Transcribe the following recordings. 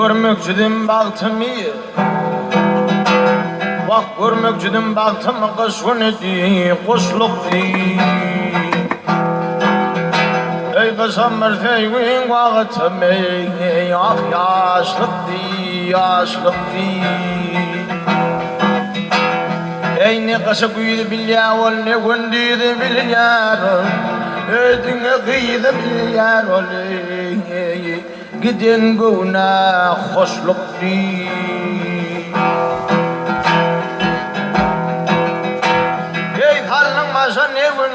görmekçidim baktım iyi. Bak görmekçidim baktım kış günüdü, kuşluktu. Ey kışam merteyvin vakıtım ey, ah yaşlıktı, yaşlıktı. Ey ne kışı büyüdü bilyar, ne gündüydü bilyar. Ödüne kıydı bilyar, gidin guna hoşluktu. Ey halın başa ne gün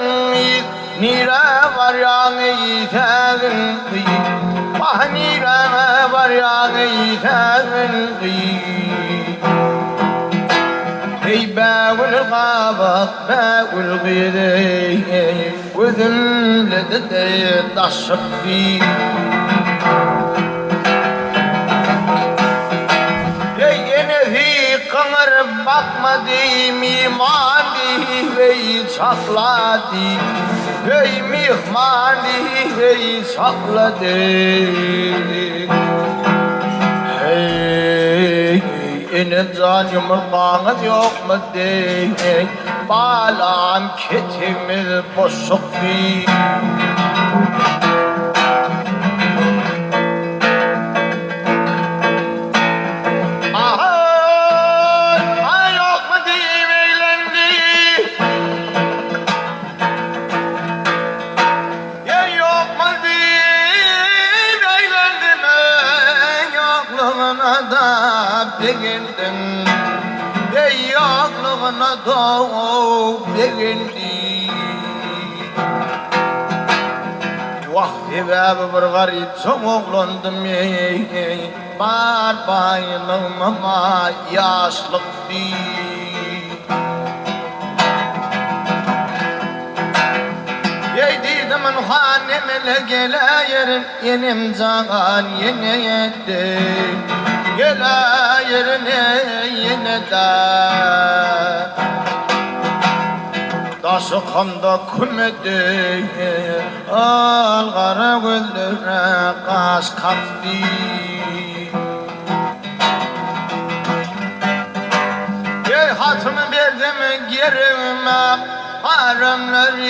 nira var yani ithâgın kıyı. Vah nira var yani ithâgın kıyı. Ey bâgül gâbak bâgül gîdey Gözümledi de taşıp bir. Ey enefi kanır bakmadım imani ve sakladı. Ey mihmani ve sakladı. Hey enem can yumurtağın yok mu dey. Balam ketimiz boşluk bir. Begindim, ey yokluğuna doğup begindim. Vakti ve bir garip soğuklandım ey, var bayılım ama yaşlık değil. Ey dedim hanımele geleyerim, yenim can yine yetti. Gele yerine yine de taşı kanda kümedi. Al kara gözlere kaş kalktı. Ey hatımı verdim gerime haramları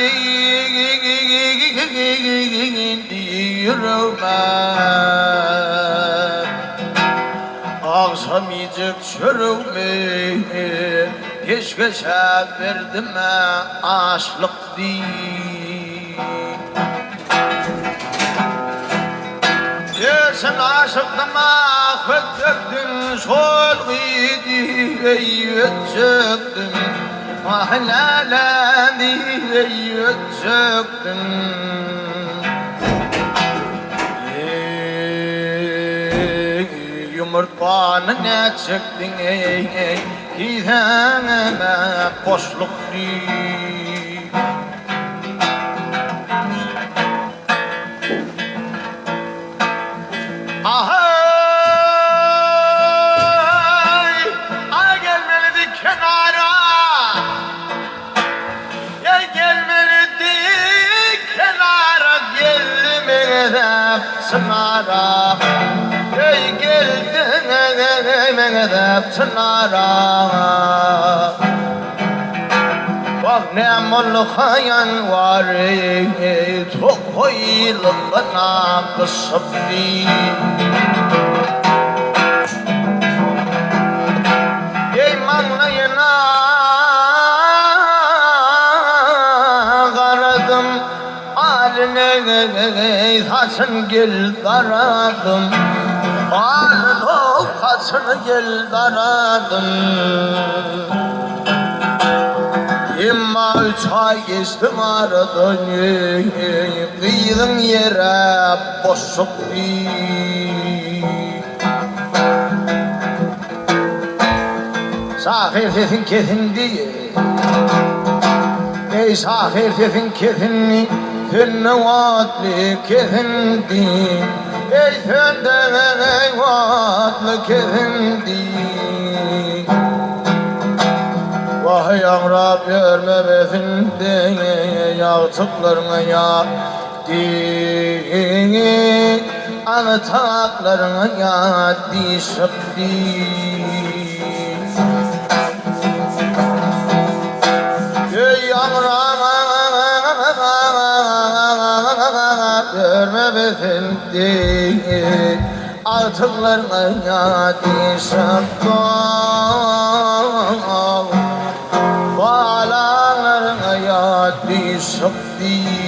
yürüme. Akşam yiyecek çürüme, peşkeşe verdim açlık değil. Sen aşıktım ahvet döktün, sol giydi eyyüt çöktün. Mahlalendi eyyüt çöktün. Yumurtağını ne çıktın ey, gideme boşluk değil. Ay gelmeliydi kenara. Ey gelmeliydi kenara, gelmedi sınara. Ey geldin edip çınara. Bak ne mol hayan var çok koyulana kısıp değil. Ey manlayına karadım, haline saçın gel daradım. Alın ol kaçını gel daradım. 23 ay geçtim aradan, kıydın yere boşluk değil. Sahir dedin kedin diye, ey sahir dedin kedin, hünne vatli kedin diye. Ey senden ey vatlı kedin diye. Vah yanrab görme bezinde, yağtıklarına ya diye. Anıtaklarına yadi şıbdi Ey amrama görme betildi Artıklarına yadi şıbdi Bağlarına yadi şıbdi